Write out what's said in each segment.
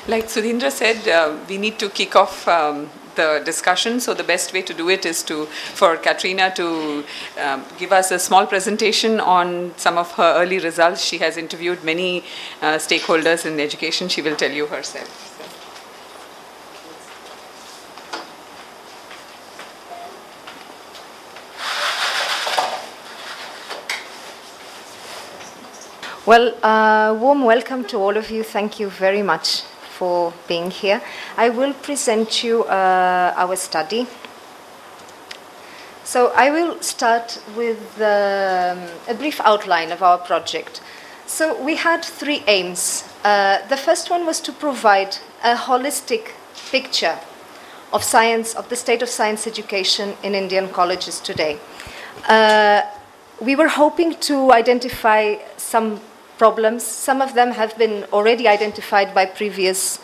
Like Sudhindra said, we need to kick off the discussion. So the best way to do it is for Catarina to give us a small presentation on some of her early results. She has interviewed many stakeholders in education. She will tell you herself. Well, warm welcome to all of you. Thank you very much for being here. I will present you our study. So I will start with a brief outline of our project. So we had three aims. The first one was to provide a holistic picture of science, of the state of science education in Indian colleges today. We were hoping to identify some problems. Some of them have been already identified by previous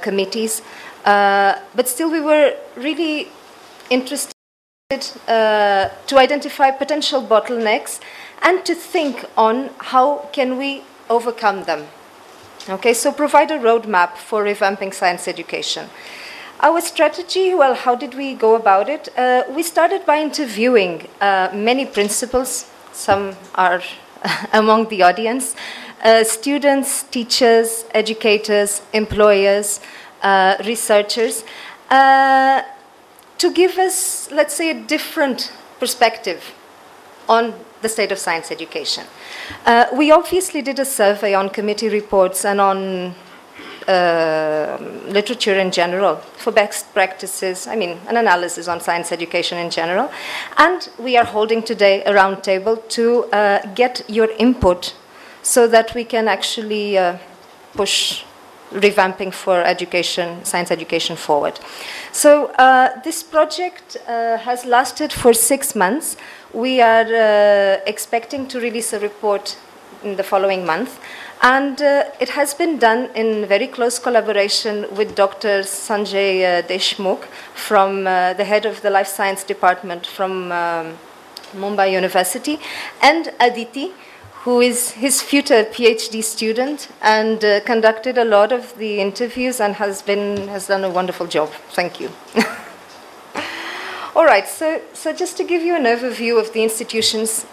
committees, but still we were really interested to identify potential bottlenecks and to think on how can we overcome them. Okay, so provide a roadmap for revamping science education. Our strategy, well, how did we go about it? We started by interviewing many principals. Some are among the audience, students, teachers, educators, employers, researchers, to give us, let's say, a different perspective on the state of science education. We obviously did a survey on committee reports and on literature in general for best practices, an analysis on science education in general. And we are holding today a roundtable to get your input so that we can actually push revamping for education, science education forward. So this project has lasted for 6 months. We are expecting to release a report in the following month. And it has been done in very close collaboration with Dr. Sanjay Deshmukh, from the head of the Life Science Department from Mumbai University, and Aditi, who is his future PhD student and conducted a lot of the interviews and has done a wonderful job. Thank you. All right, so just to give you an overview of the institutions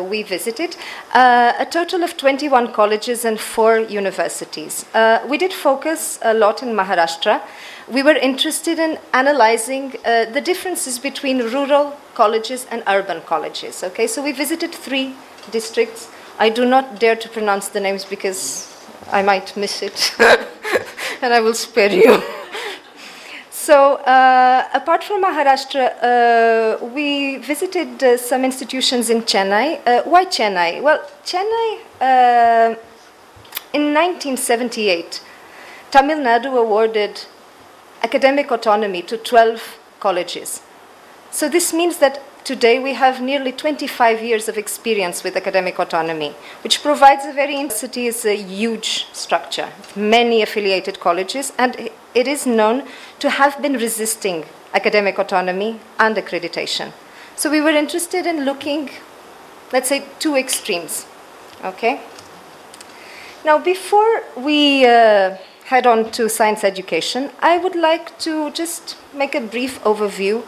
we visited, a total of 21 colleges and 4 universities. We did focus a lot in Maharashtra. We were interested in analyzing the differences between rural colleges and urban colleges. Okay, so we visited 3 districts. I do not dare to pronounce the names because I might miss it, and I will spare you. So, apart from Maharashtra, we visited some institutions in Chennai. Why Chennai? Well, Chennai, in 1978, Tamil Nadu awarded academic autonomy to 12 colleges. So this means that today we have nearly 25 years of experience with academic autonomy, which provides a very university is a huge structure, many affiliated colleges, and it is known to have been resisting academic autonomy and accreditation. So we were interested in looking, let's say, 2 extremes. Okay? Now, before we head on to science education, I would like to just make a brief overview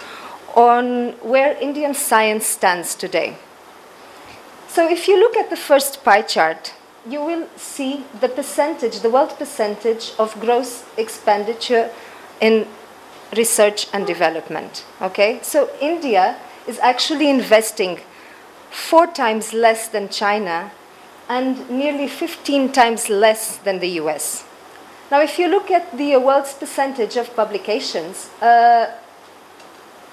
on where Indian science stands today. So if you look at the first pie chart, you will see the percentage, the world percentage of gross expenditure in research and development. Okay? So India is actually investing 4 times less than China and nearly 15 times less than the US. Now, if you look at the world's percentage of publications,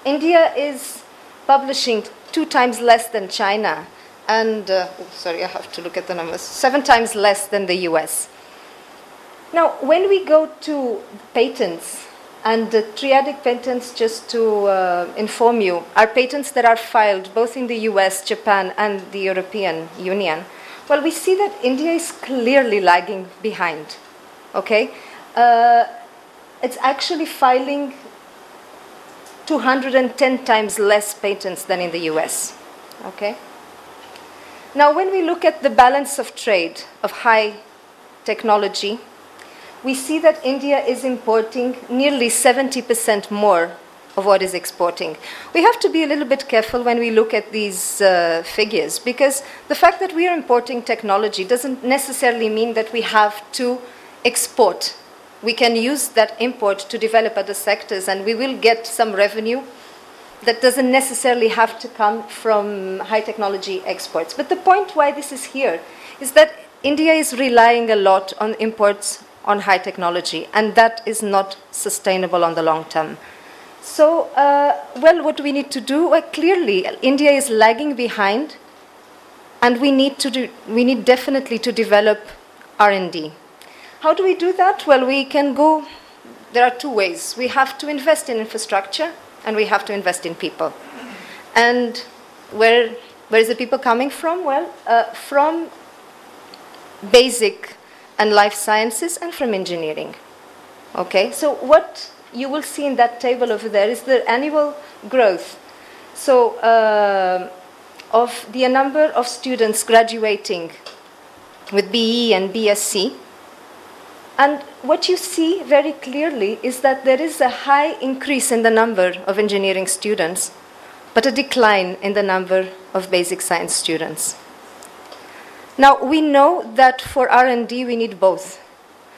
India is publishing 2 times less than China, and, sorry, I have to look at the numbers, 7 times less than the US. Now, when we go to patents, and the triadic patents, just to inform you, are patents that are filed both in the US, Japan, and the European Union, well, we see that India is clearly lagging behind, okay? It's actually filing 210 times less patents than in the US, okay? Now, when we look at the balance of trade of high technology, we see that India is importing nearly 70% more of what is exporting. We have to be a little bit careful when we look at these figures, because the fact that we are importing technology doesn't necessarily mean that we have to export. We can use that import to develop other sectors, and we will get some revenue that doesn't necessarily have to come from high technology exports. But the point why this is here is that India is relying a lot on imports on high technology, and that is not sustainable on the long term. So, well, what do we need to do? Well, clearly, India is lagging behind, and we need definitely to develop R&D. How do we do that? Well, we can go, there are two ways. We have to invest in infrastructure, and we have to invest in people. And where is the people coming from? Well, from basic and life sciences and from engineering. Okay, so what you will see in that table over there is the annual growth. So of the number of students graduating with BE and BSc. And what you see very clearly is that there is a high increase in the number of engineering students, but a decline in the number of basic science students. Now, we know that for R&D we need both.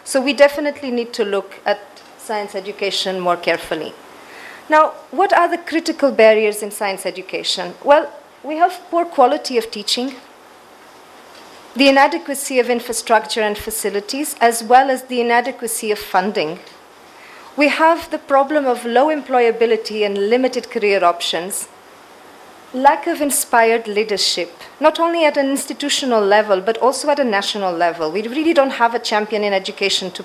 So we definitely need to look at science education more carefully. Now, what are the critical barriers in science education? Well, we have poor quality of teaching, the inadequacy of infrastructure and facilities, as well as the inadequacy of funding. We have the problem of low employability and limited career options, lack of inspired leadership, not only at an institutional level, but also at a national level. We really don't have a champion in education to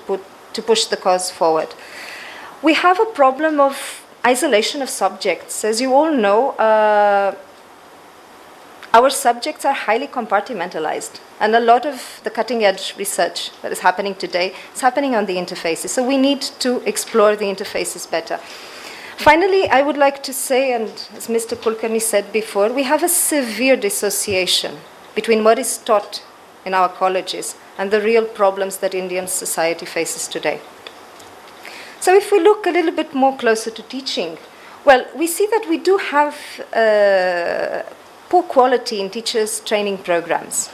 push the cause forward. We have a problem of isolation of subjects. As you all know, our subjects are highly compartmentalized, and a lot of the cutting-edge research that is happening today is happening on the interfaces. So we need to explore the interfaces better. Finally, I would like to say, and as Mr. Kulkarni said before, we have a severe dissociation between what is taught in our colleges and the real problems that Indian society faces today. So if we look a little bit more closer to teaching, well, we see that we do have poor quality in teachers' training programs.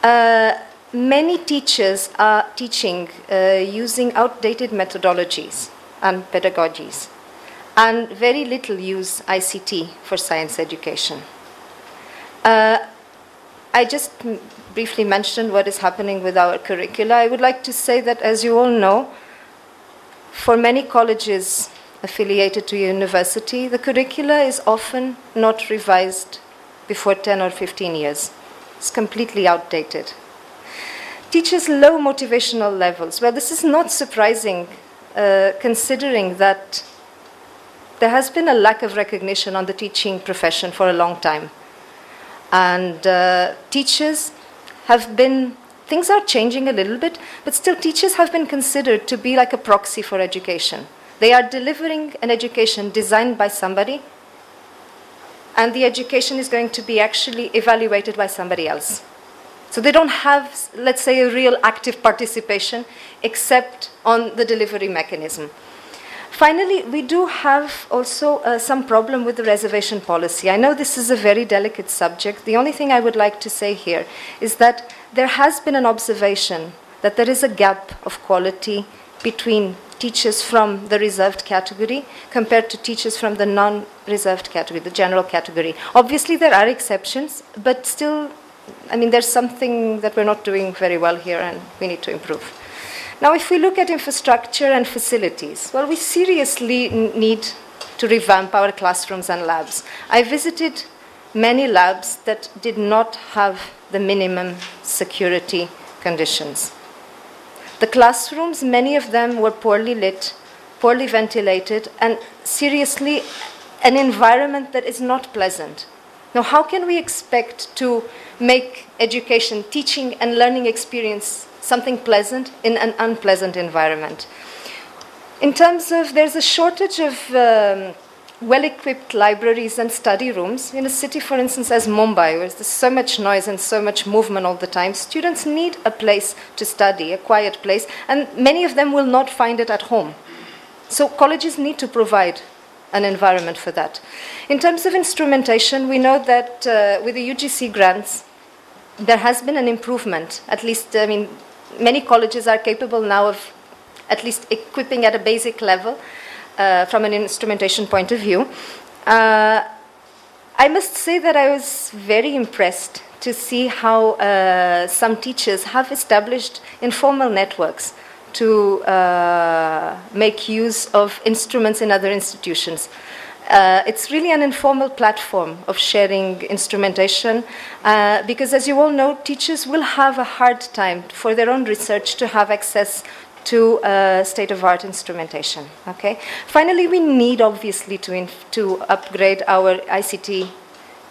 Many teachers are teaching using outdated methodologies and pedagogies, and very little use ICT for science education. I just briefly mentioned what is happening with our curricula. I would like to say that, as you all know, for many colleges affiliated to university, the curricula is often not revised before 10 or 15 years. It's completely outdated. Teachers' low motivational levels. Well, this is not surprising, considering that there has been a lack of recognition on the teaching profession for a long time. And teachers have been, things are changing a little bit, but still teachers have been considered to be like a proxy for education. They are delivering an education designed by somebody, and the education is going to be actually evaluated by somebody else. So they don't have, let's say, a real active participation except on the delivery mechanism. Finally, we do have also some problem with the reservation policy. I know this is a very delicate subject. The only thing I would like to say here is that there has been an observation that there is a gap of quality between teachers from the reserved category compared to teachers from the non-reserved category, the general category. Obviously, there are exceptions, but still, I mean, there's something that we're not doing very well here, and we need to improve. Now, if we look at infrastructure and facilities, well, we seriously need to revamp our classrooms and labs. I visited many labs that did not have the minimum security conditions. The classrooms, many of them were poorly lit, poorly ventilated, and seriously, an environment that is not pleasant. Now, how can we expect to make education, teaching, and learning experience something pleasant in an unpleasant environment? In terms of, there's a shortage of well-equipped libraries and study rooms. In a city, for instance, as Mumbai, where there's so much noise and so much movement all the time, students need a place to study, a quiet place, and many of them will not find it at home. So colleges need to provide an environment for that. In terms of instrumentation, we know that with the UGC grants, there has been an improvement. At least, I mean, many colleges are capable now of at least equipping at a basic level from an instrumentation point of view. I must say that I was very impressed to see how some teachers have established informal networks to make use of instruments in other institutions. It's really an informal platform of sharing instrumentation because, as you all know, teachers will have a hard time for their own research to have access to state-of-art instrumentation. Okay. Finally, we need obviously to upgrade our ICT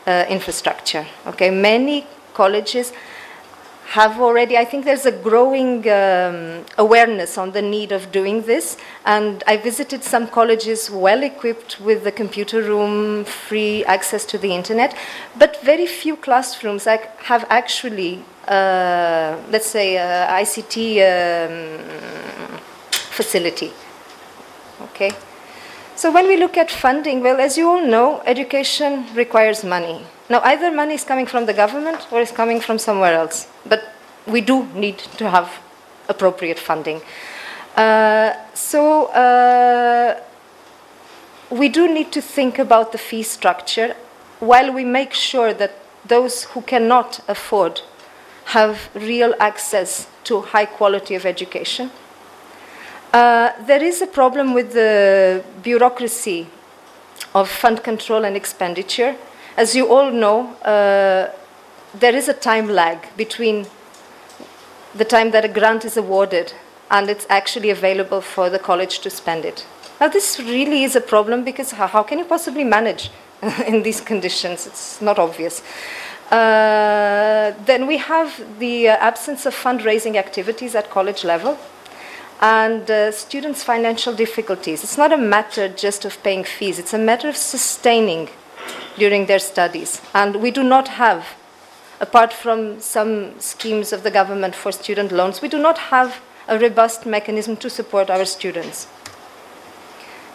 infrastructure. Okay. Many colleges have already, I think there's a growing awareness on the need of doing this, and I visited some colleges well equipped with the computer room, free access to the internet, but very few classrooms have actually, let's say, ICT facility. Okay. So when we look at funding, well, as you all know, education requires money. Now, either money is coming from the government or is coming from somewhere else. But we do need to have appropriate funding. We do need to think about the fee structure while we make sure that those who cannot afford have real access to high quality of education. There is a problem with the bureaucracy of fund control and expenditure. As you all know, there is a time lag between the time that a grant is awarded and it's actually available for the college to spend it. Now, this really is a problem because how can you possibly manage in these conditions? It's not obvious. Then we have the absence of fundraising activities at college level and students' financial difficulties. It's not a matter just of paying fees. It's a matter of sustaining during their studies. And we do not have, apart from some schemes of the government for student loans, we do not have a robust mechanism to support our students.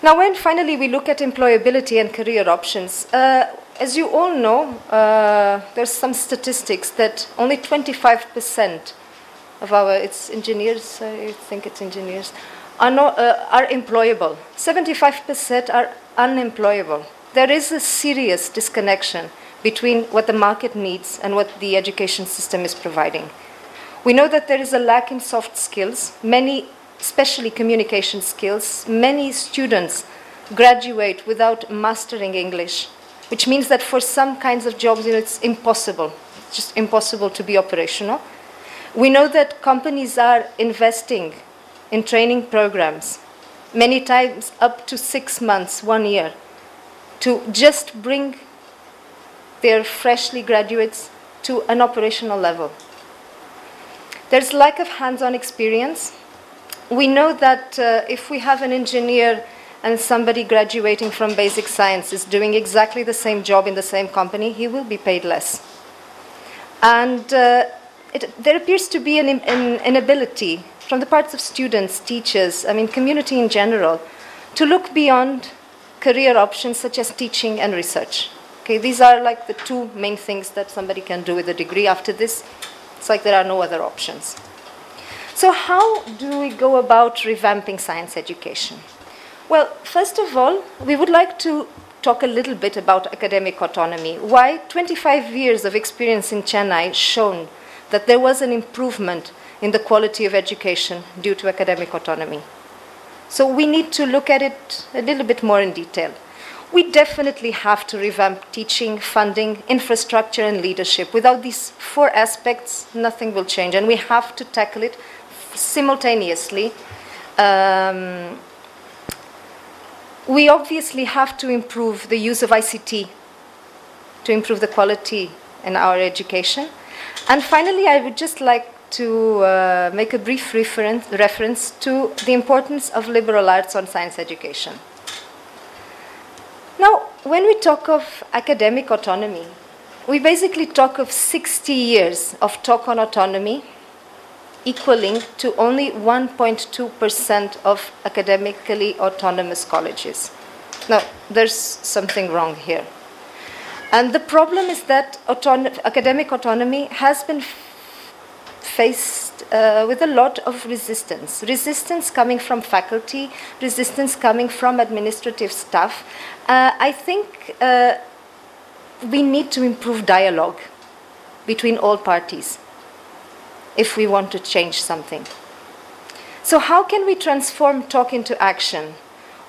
Now, when finally we look at employability and career options, as you all know, there's some statistics that only 25% of it's engineers, I think it's engineers, are employable. 75% are unemployable. There is a serious disconnection between what the market needs and what the education system is providing. We know that there is a lack in soft skills, many, especially communication skills. Many students graduate without mastering English, which means that for some kinds of jobs, it's impossible. It's just impossible to be operational. We know that companies are investing in training programs, many times up to 6 months, 1 year, to just bring their freshly graduates to an operational level. There's lack of hands-on experience. We know that if we have an engineer and somebody graduating from basic sciences doing exactly the same job in the same company, he will be paid less. And there appears to be an inability from the parts of students, teachers, I mean community in general, to look beyond career options such as teaching and research. Okay, these are like the two main things that somebody can do with a degree. After this, it's like there are no other options. So how do we go about revamping science education? Well, first of all, we would like to talk a little bit about academic autonomy. Why 25 years of experience in Chennai shown that there was an improvement in the quality of education due to academic autonomy. So we need to look at it a little bit more in detail. We definitely have to revamp teaching, funding, infrastructure, and leadership. Without these 4 aspects, nothing will change, and we have to tackle it simultaneously. We obviously have to improve the use of ICT to improve the quality in our education. And finally, I would just like to make a brief reference to the importance of liberal arts on science education. Now, when we talk of academic autonomy, we basically talk of 60 years of talk on autonomy equaling to only 1.2% of academically autonomous colleges. Now, there's something wrong here. And the problem is that academic autonomy has been faced with a lot of resistance. Resistance coming from faculty, resistance coming from administrative staff. I think we need to improve dialogue between all parties if we want to change something. So how can we transform talk into action?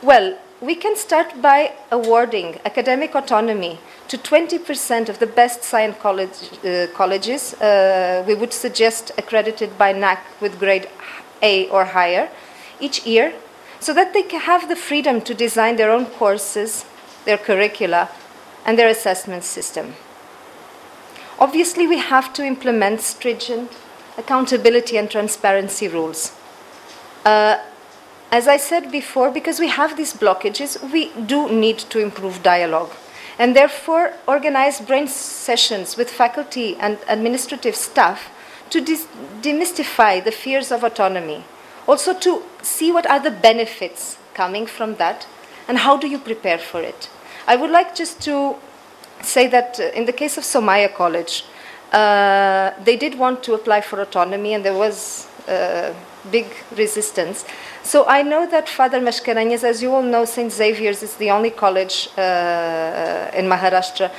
Well, we can start by awarding academic autonomy to 20% of the best science colleges. We would suggest accredited by NAC with grade A or higher each year, so that they can have the freedom to design their own courses, their curricula, and their assessment system. Obviously, we have to implement stringent accountability and transparency rules. As I said before, because we have these blockages, we do need to improve dialogue, and therefore organize brain sessions with faculty and administrative staff to demystify the fears of autonomy. Also to see what are the benefits coming from that, and how do you prepare for it. I would like just to say that in the case of Somaya College, they did want to apply for autonomy, and there was big resistance. So I know that Father Mascarenhas, as you all know, St. Xavier's is the only college in Maharashtra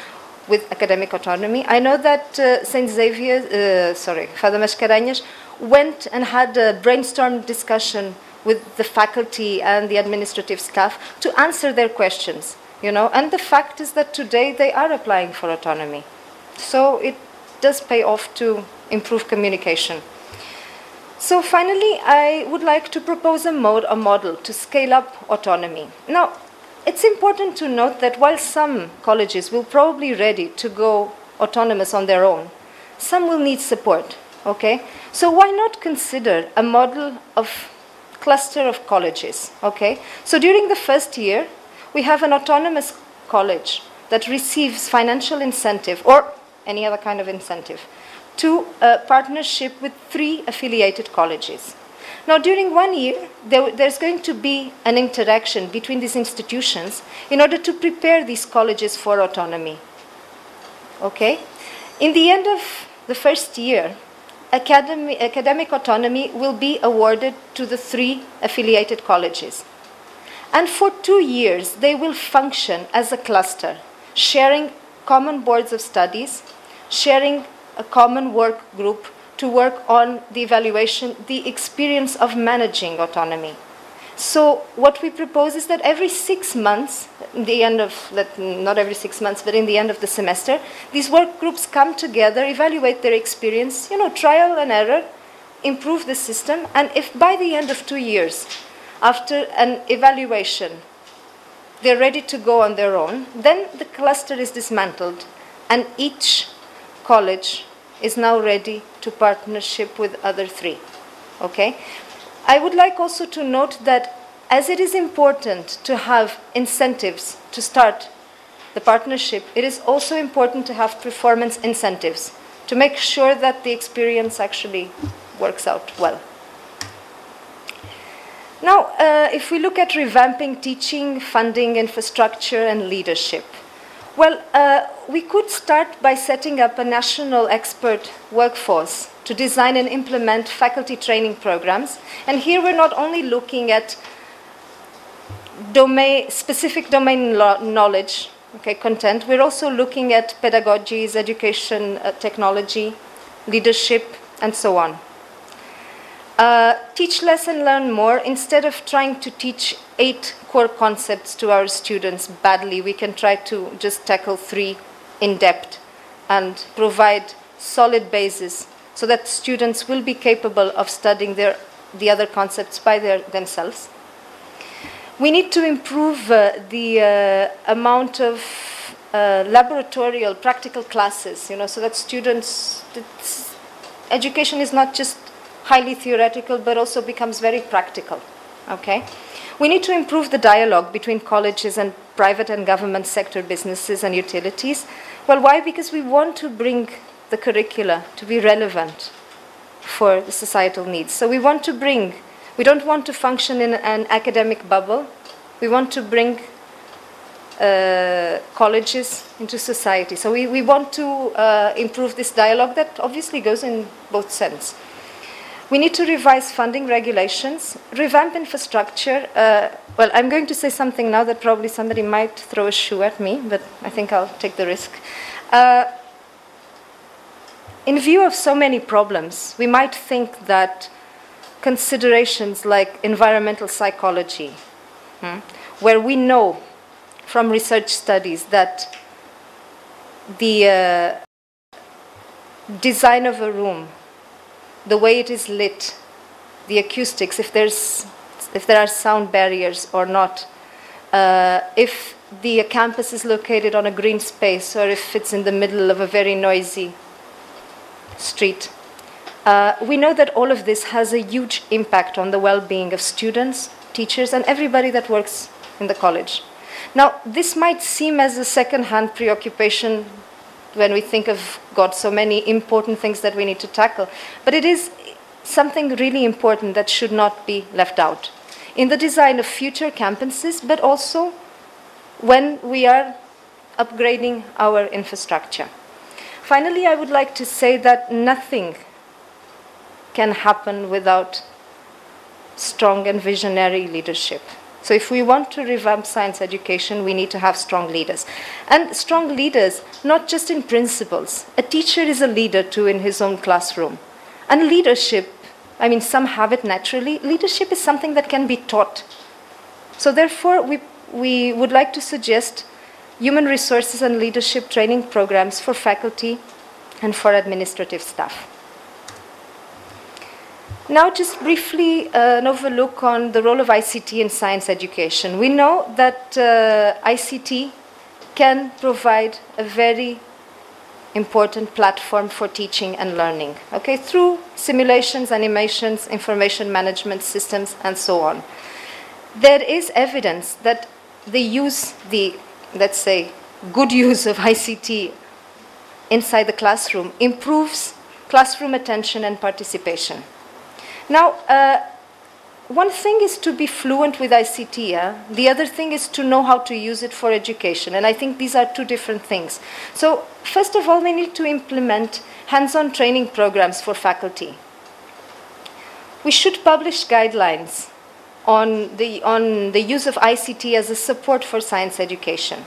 with academic autonomy. I know that Father Mascarenhas went and had a brainstorm discussion with the faculty and the administrative staff to answer their questions, you know. And the fact is that today they are applying for autonomy. So it does pay off to improve communication. So finally, I would like to propose a model to scale up autonomy. Now, it's important to note that while some colleges will probably be ready to go autonomous on their own, some will need support, okay? So why not consider a model of cluster of colleges, okay? So during the first year, we have an autonomous college that receives financial incentive or any other kind of incentive to a partnership with 3 affiliated colleges. Now, during 1 year, there's going to be an interaction between these institutions in order to prepare these colleges for autonomy. Okay? In the end of the first year, academic autonomy will be awarded to the 3 affiliated colleges. And for 2 years, they will function as a cluster, sharing common boards of studies, sharing a common work group to work on the evaluation, the experience of managing autonomy. So what we propose is that every 6 months, the end of, not every 6 months, but in the end of the semester, these work groups come together, evaluate their experience, you know, trial and error, improve the system, and if by the end of 2 years, after an evaluation, they're ready to go on their own, then the cluster is dismantled, and each college is now ready to partnership with other 3, okay? I would like also to note that as it is important to have incentives to start the partnership, it is also important to have performance incentives to make sure that the experience actually works out well. Now, if we look at revamping teaching, funding, infrastructure, and leadership, well, we could start by setting up a national expert workforce to design and implement faculty training programs. And here we're not only looking at specific domain knowledge, okay, content, we're also looking at pedagogies, education, technology, leadership, and so on. Teach less and learn more. Instead of trying to teach 8 core concepts to our students badly, we can try to just tackle 3 in depth and provide solid basis so that students will be capable of studying the other concepts by themselves. We need to improve the amount of laboratorial practical classes, you know, so that students, education is not just highly theoretical, but also becomes very practical, okay? We need to improve the dialogue between colleges and private and government sector businesses and utilities. Well, why? Because we want to bring the curricula to be relevant for the societal needs. So we don't want to function in an academic bubble. We want to bring colleges into society. So we want to improve this dialogue that obviously goes in both sense. We need to revise funding regulations, revamp infrastructure. Well, I'm going to say something now that probably somebody might throw a shoe at me, but I think I'll take the risk. In view of so many problems, we might think that considerations like environmental psychology, where we know from research studies that the design of a room, the way it is lit, the acoustics, if there are sound barriers or not, if the campus is located on a green space or if it's in the middle of a very noisy street. We know that all of this has a huge impact on the well-being of students, teachers, and everybody that works in the college. Now, this might seem as a second-hand preoccupation when we think of, God, so many important things that we need to tackle, but it is something really important that should not be left out in the design of future campuses, but also when we are upgrading our infrastructure. Finally, I would like to say that nothing can happen without strong and visionary leadership. So if we want to revamp science education, we need to have strong leaders. And strong leaders, not just in principles. A teacher is a leader too in his own classroom. And leadership, I mean, some have it naturally. Leadership is something that can be taught. So therefore, we would like to suggest human resources and leadership training programs for faculty and for administrative staff. Now, just briefly, an overlook on the role of ICT in science education. We know that ICT can provide a very important platform for teaching and learning, okay, through simulations, animations, information management systems, and so on. There is evidence that let's say, good use of ICT inside the classroom improves classroom attention and participation. Now, one thing is to be fluent with ICT. The other thing is to know how to use it for education. And I think these are two different things. So, first of all, we need to implement hands-on training programs for faculty. We should publish guidelines on the use of ICT as a support for science education.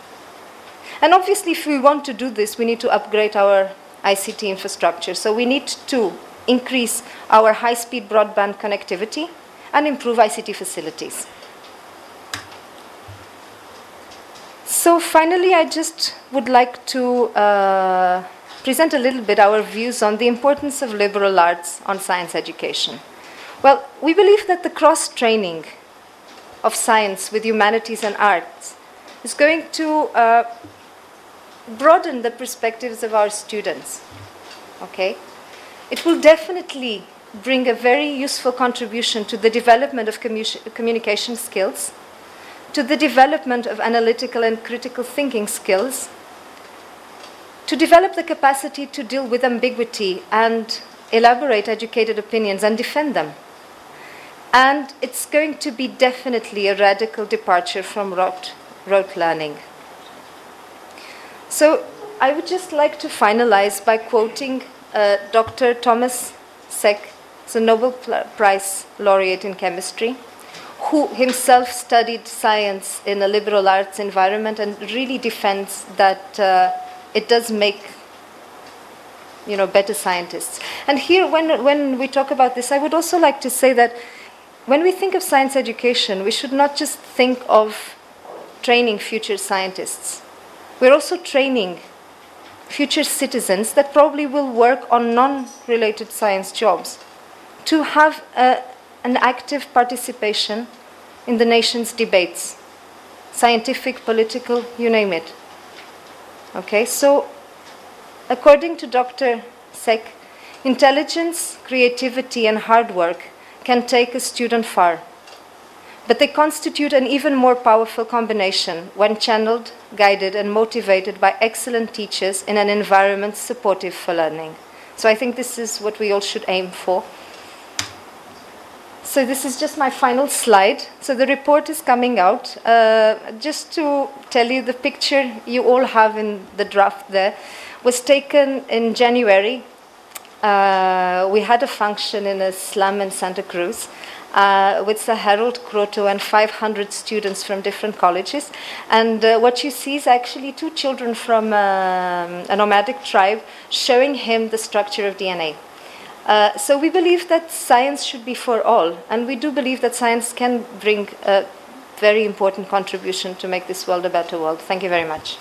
And obviously, if we want to do this, we need to upgrade our ICT infrastructure. So we need to increase our high-speed broadband connectivity and improve ICT facilities. So finally, I just would like to present a little bit our views on the importance of liberal arts on science education. Well, we believe that the cross-training of science with humanities and arts is going to broaden the perspectives of our students, okay? It will definitely bring a very useful contribution to the development of communication skills, to the development of analytical and critical thinking skills, to develop the capacity to deal with ambiguity and elaborate educated opinions and defend them. And it's going to be definitely a radical departure from rote learning. So I would just like to finalize by quoting Dr. Thomas Seck, the Nobel Prize laureate in chemistry, who himself studied science in a liberal arts environment and really defends that it does make better scientists. And here, when we talk about this, I would also like to say that when we think of science education, we should not just think of training future scientists. We're also training future citizens that probably will work on non-related science jobs to have an active participation in the nation's debates, scientific, political, you name it. Okay, so according to Dr. Seck, intelligence, creativity, and hard work can take a student far. but they constitute an even more powerful combination when channeled, guided, and motivated by excellent teachers in an environment supportive for learning. So I think this is what we all should aim for. So this is just my final slide. So the report is coming out. Just to tell you, the picture you all have in the draft there was taken in January. We had a function in a slum in Santa Cruz with Sir Harold Croto and 500 students from different colleges. And what you see is actually 2 children from a nomadic tribe showing him the structure of DNA. So we believe that science should be for all, and we do believe that science can bring a very important contribution to make this world a better world. Thank you very much.